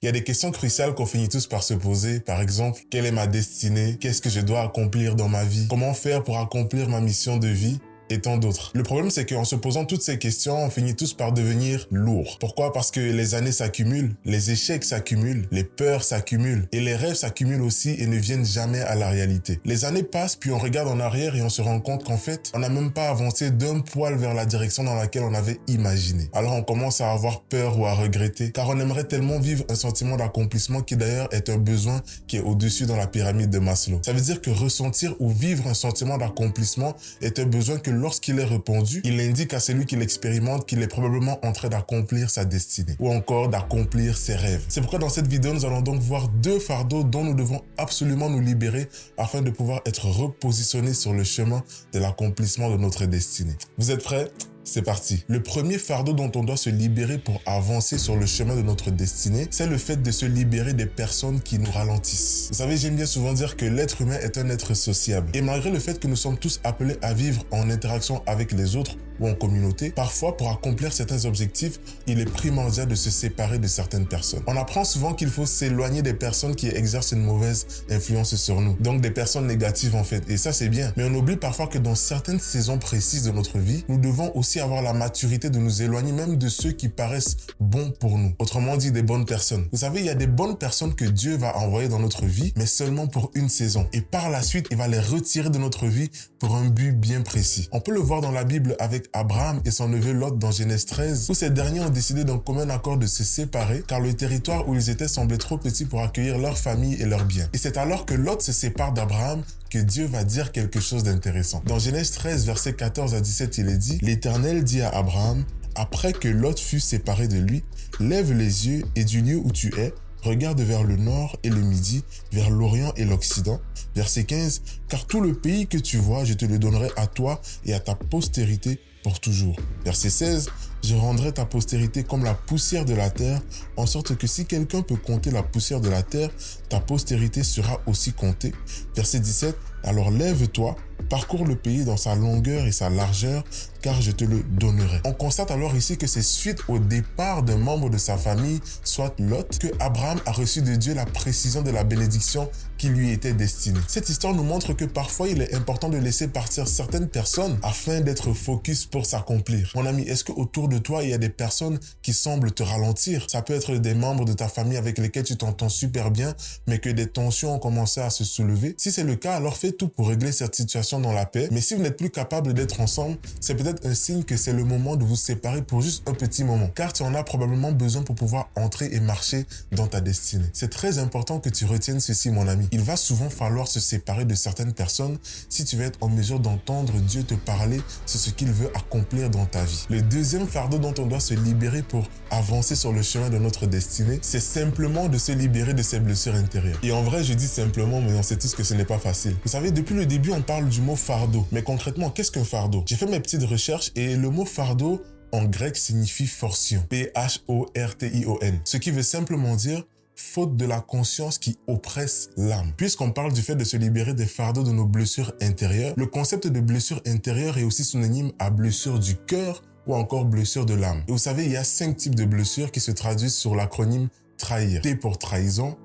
Il y a des questions cruciales qu'on finit tous par se poser. Par exemple, quelle est ma destinée? Qu'est-ce que je dois accomplir dans ma vie? Comment faire pour accomplir ma mission de vie? Et tant d'autres. Le problème, c'est qu'en se posant toutes ces questions, on finit tous par devenir lourds. Pourquoi? Parce que les années s'accumulent, les échecs s'accumulent, les peurs s'accumulent et les rêves s'accumulent aussi et ne viennent jamais à la réalité. Les années passent, puis on regarde en arrière et on se rend compte qu'en fait, on n'a même pas avancé d'un poil vers la direction dans laquelle on avait imaginé. Alors on commence à avoir peur ou à regretter, car on aimerait tellement vivre un sentiment d'accomplissement qui d'ailleurs est un besoin qui est au-dessus dans la pyramide de Maslow. Ça veut dire que ressentir ou vivre un sentiment d'accomplissement est un besoin que lorsqu'il est répondu, il indique à celui qui l'expérimente qu'il est probablement en train d'accomplir sa destinée ou encore d'accomplir ses rêves. C'est pourquoi dans cette vidéo, nous allons donc voir 2 fardeaux dont nous devons absolument nous libérer afin de pouvoir être repositionnés sur le chemin de l'accomplissement de notre destinée. Vous êtes prêts? C'est parti. Le premier fardeau dont on doit se libérer pour avancer sur le chemin de notre destinée, c'est le fait de se libérer des personnes qui nous ralentissent. Vous savez, j'aime bien souvent dire que l'être humain est un être sociable. Et malgré le fait que nous sommes tous appelés à vivre en interaction avec les autres ou en communauté, parfois pour accomplir certains objectifs, il est primordial de se séparer de certaines personnes. On apprend souvent qu'il faut s'éloigner des personnes qui exercent une mauvaise influence sur nous. Donc des personnes négatives en fait. Et ça c'est bien. Mais on oublie parfois que dans certaines saisons précises de notre vie, nous devons aussi avoir la maturité de nous éloigner même de ceux qui paraissent bons pour nous. Autrement dit, des bonnes personnes. Vous savez, il y a des bonnes personnes que Dieu va envoyer dans notre vie, mais seulement pour une saison. Et par la suite, il va les retirer de notre vie pour un but bien précis. On peut le voir dans la Bible avec Abraham et son neveu Lot dans Genèse 13, où ces derniers ont décidé d'un commun accord de se séparer, car le territoire où ils étaient semblait trop petit pour accueillir leur famille et leurs biens. Et c'est alors que Lot se sépare d'Abraham que Dieu va dire quelque chose d'intéressant. Dans Genèse 13, versets 14 à 17, il est dit « L'Éternel dit à Abraham, après que Lot fut séparé de lui, lève les yeux et du lieu où tu es, regarde vers le nord et le midi, vers l'orient et l'occident. » Verset 15, « Car tout le pays que tu vois, je te le donnerai à toi et à ta postérité pour toujours. » Verset 16, « Je rendrai ta postérité comme la poussière de la terre, en sorte que si quelqu'un peut compter la poussière de la terre, ta postérité sera aussi comptée. » Verset 17, « Alors lève-toi, parcours le pays dans sa longueur et sa largeur, car je te le donnerai. » On constate alors ici que c'est suite au départ d'un membre de sa famille, soit Lot, que Abraham a reçu de Dieu la précision de la bénédiction qui lui était destinée. Cette histoire nous montre que parfois il est important de laisser partir certaines personnes afin d'être focus pour s'accomplir. Mon ami, est-ce qu'autour de toi, il y a des personnes qui semblent te ralentir? Ça peut être des membres de ta famille avec lesquels tu t'entends super bien, mais que des tensions ont commencé à se soulever. Si c'est le cas, alors fais tout pour régler cette situation dans la paix. Mais si vous n'êtes plus capable d'être ensemble, c'est peut-être un signe que c'est le moment de vous séparer pour juste un petit moment, car tu en as probablement besoin pour pouvoir entrer et marcher dans ta destinée. C'est très important que tu retiennes ceci, mon ami. Il va souvent falloir se séparer de certaines personnes si tu veux être en mesure d'entendre Dieu te parler sur ce qu'il veut accomplir dans ta vie. Le deuxième fardeau dont on doit se libérer pour avancer sur le chemin de notre destinée, c'est simplement de se libérer de ses blessures intérieures. Et en vrai, je dis simplement, mais on sait tous que ce n'est pas facile. Vous savez, depuis le début, on parle du mot fardeau. Mais concrètement, qu'est-ce qu'un fardeau? J'ai fait mes petites recherches et le mot fardeau en grec signifie phortion. P-H-O-R-T-I-O-N. Ce qui veut simplement dire faute de la conscience qui oppresse l'âme. Puisqu'on parle du fait de se libérer des fardeaux de nos blessures intérieures, le concept de blessure intérieure est aussi synonyme à blessure du cœur ou encore blessure de l'âme. Et vous savez, il y a 5 types de blessures qui se traduisent sur l'acronyme trahir. T pour trahison,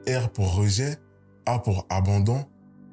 R pour rejet, A pour abandon,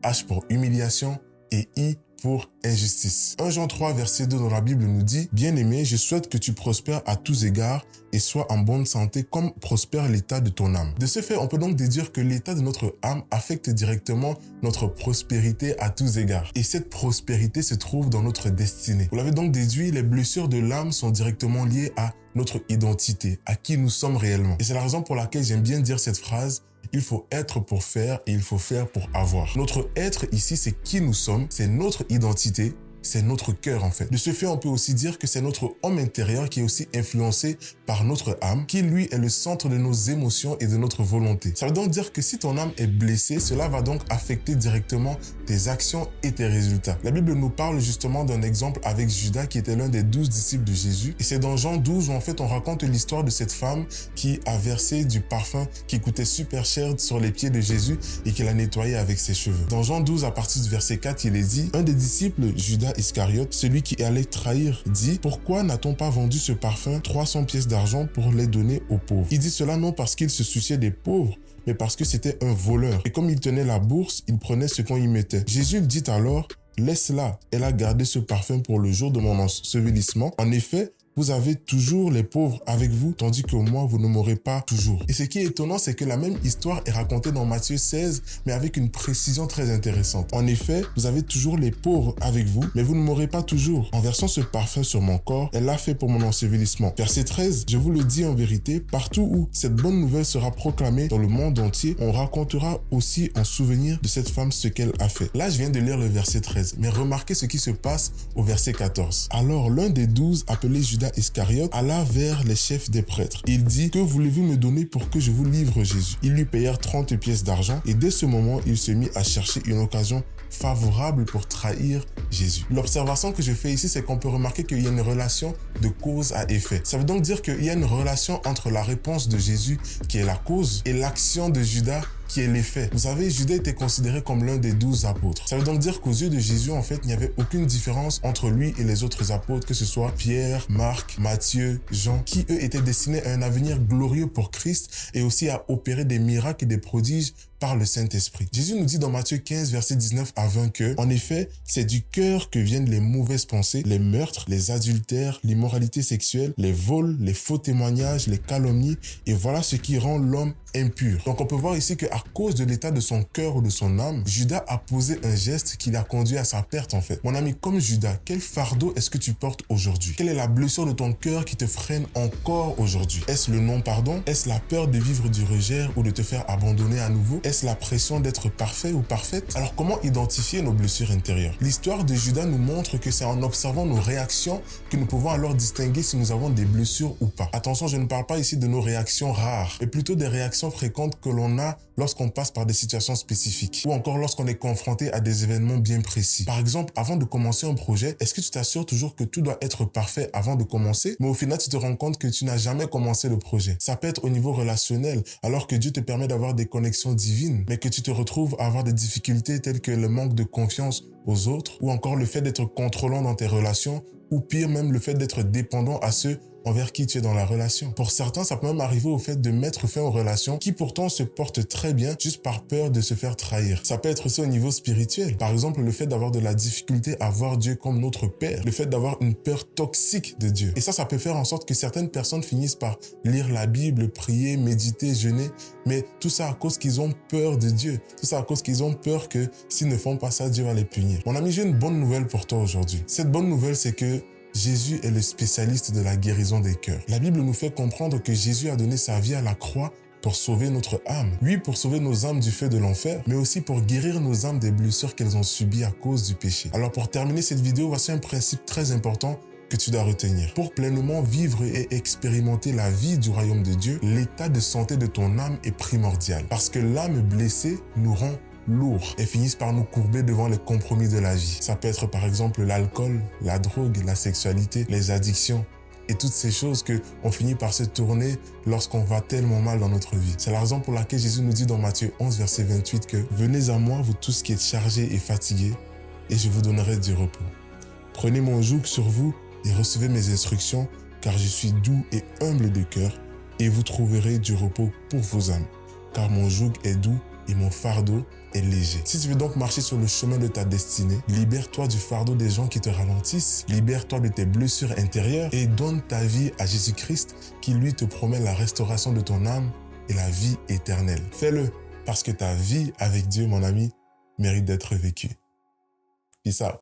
H pour humiliation et I pour injustice. 1 Jean 3, verset 2 dans la Bible nous dit « Bien-aimé, je souhaite que tu prospères à tous égards et sois en bonne santé comme prospère l'état de ton âme. » De ce fait, on peut donc déduire que l'état de notre âme affecte directement notre prospérité à tous égards. Et cette prospérité se trouve dans notre destinée. Vous l'avez donc déduit, les blessures de l'âme sont directement liées à notre identité, à qui nous sommes réellement. Et c'est la raison pour laquelle j'aime bien dire cette phrase: il faut être pour faire et il faut faire pour avoir. Notre être ici, c'est qui nous sommes, c'est notre identité, c'est notre cœur en fait. De ce fait, on peut aussi dire que c'est notre homme intérieur qui est aussi influencé par notre âme, qui lui est le centre de nos émotions et de notre volonté. Ça veut donc dire que si ton âme est blessée, cela va donc affecter directement tes actions et tes résultats. La Bible nous parle justement d'un exemple avec Judas qui était l'un des 12 disciples de Jésus. Et c'est dans Jean 12 où en fait on raconte l'histoire de cette femme qui a versé du parfum qui coûtait super cher sur les pieds de Jésus et qu'il a nettoyé avec ses cheveux. Dans Jean 12 à partir du verset 4, il est dit: un des disciples, Judas Iscariote, celui qui allait trahir, dit « Pourquoi n'a-t-on pas vendu ce parfum 300 pièces d'argent pour les donner aux pauvres ?» Il dit cela non parce qu'il se souciait des pauvres, mais parce que c'était un voleur. Et comme il tenait la bourse, il prenait ce qu'on y mettait. Jésus dit alors « Laisse-la, elle a gardé ce parfum pour le jour de mon ensevelissement. En effet, vous avez toujours les pauvres avec vous, tandis que moi, vous ne m'aurez pas toujours. » Et ce qui est étonnant, c'est que la même histoire est racontée dans Matthieu 16, mais avec une précision très intéressante. En effet, vous avez toujours les pauvres avec vous, mais vous ne m'aurez pas toujours. En versant ce parfum sur mon corps, elle l'a fait pour mon ensevelissement. Verset 13, je vous le dis en vérité, partout où cette bonne nouvelle sera proclamée dans le monde entier, on racontera aussi en souvenir de cette femme ce qu'elle a fait. Là, je viens de lire le verset 13, mais remarquez ce qui se passe au verset 14. Alors, l'un des 12, appelé Judas Iscariote, alla vers les chefs des prêtres. Il dit « Que voulez-vous me donner pour que je vous livre Jésus ?» Ils lui payèrent 30 pièces d'argent et dès ce moment, il se mit à chercher une occasion favorable pour trahir Jésus. L'observation que je fais ici, c'est qu'on peut remarquer qu'il y a une relation de cause à effet. Ça veut donc dire qu'il y a une relation entre la réponse de Jésus, qui est la cause, et l'action de Judas, qui est l'effet. Vous savez, Judas était considéré comme l'un des 12 apôtres. Ça veut donc dire qu'aux yeux de Jésus, en fait, il n'y avait aucune différence entre lui et les autres apôtres, que ce soit Pierre, Marc, Matthieu, Jean, qui eux étaient destinés à un avenir glorieux pour Christ et aussi à opérer des miracles et des prodiges par le Saint-Esprit. Jésus nous dit dans Matthieu 15, versets 19 à 20 que, en effet, c'est du cœur que viennent les mauvaises pensées, les meurtres, les adultères, l'immoralité sexuelle, les vols, les faux témoignages, les calomnies, et voilà ce qui rend l'homme impur. Donc on peut voir ici qu'à cause de l'état de son cœur ou de son âme, Judas a posé un geste qui l'a conduit à sa perte en fait. Mon ami, comme Judas, quel fardeau est-ce que tu portes aujourd'hui? Quelle est la blessure de ton cœur qui te freine encore aujourd'hui? Est-ce le non-pardon? Est-ce la peur de vivre du rejet ou de te faire abandonner à nouveau? Est-ce la pression d'être parfait ou parfaite? Alors comment identifier nos blessures intérieures? L'histoire de Judas nous montre que c'est en observant nos réactions que nous pouvons alors distinguer si nous avons des blessures ou pas. Attention, je ne parle pas ici de nos réactions rares, mais plutôt des réactions fréquentes que l'on a lorsqu'on passe par des situations spécifiques ou encore lorsqu'on est confronté à des événements bien précis. Par exemple, avant de commencer un projet, est-ce que tu t'assures toujours que tout doit être parfait avant de commencer, mais au final, tu te rends compte que tu n'as jamais commencé le projet? Ça peut être au niveau relationnel, alors que Dieu te permet d'avoir des connexions divines, mais que tu te retrouves à avoir des difficultés telles que le manque de confiance aux autres ou encore le fait d'être contrôlant dans tes relations ou pire même le fait d'être dépendant à ceux envers qui tu es dans la relation. Pour certains, ça peut même arriver au fait de mettre fin aux relations qui pourtant se portent très bien juste par peur de se faire trahir. Ça peut être aussi au niveau spirituel. Par exemple, le fait d'avoir de la difficulté à voir Dieu comme notre Père. Le fait d'avoir une peur toxique de Dieu. Et ça peut faire en sorte que certaines personnes finissent par lire la Bible, prier, méditer, jeûner. Mais tout ça à cause qu'ils ont peur de Dieu. Tout ça à cause qu'ils ont peur que s'ils ne font pas ça, Dieu va les punir. Mon ami, j'ai une bonne nouvelle pour toi aujourd'hui. Cette bonne nouvelle, c'est que Jésus est le spécialiste de la guérison des cœurs. La Bible nous fait comprendre que Jésus a donné sa vie à la croix pour sauver notre âme. Oui, pour sauver nos âmes du feu de l'enfer, mais aussi pour guérir nos âmes des blessures qu'elles ont subies à cause du péché. Alors pour terminer cette vidéo, voici un principe très important que tu dois retenir. Pour pleinement vivre et expérimenter la vie du royaume de Dieu, l'état de santé de ton âme est primordial. Parce que l'âme blessée nous rend lourds et finissent par nous courber devant les compromis de la vie. Ça peut être par exemple l'alcool, la drogue, la sexualité, les addictions et toutes ces choses qu'on finit par se tourner lorsqu'on va tellement mal dans notre vie. C'est la raison pour laquelle Jésus nous dit dans Matthieu 11, verset 28 que « Venez à moi, vous tous qui êtes chargés et fatigués, et je vous donnerai du repos. Prenez mon joug sur vous et recevez mes instructions, car je suis doux et humble de cœur, et vous trouverez du repos pour vos âmes. Car mon joug est doux et mon fardeau est léger. » Si tu veux donc marcher sur le chemin de ta destinée, libère-toi du fardeau des gens qui te ralentissent, libère-toi de tes blessures intérieures et donne ta vie à Jésus-Christ qui lui te promet la restauration de ton âme et la vie éternelle. Fais-le parce que ta vie avec Dieu, mon ami, mérite d'être vécue. Peace out.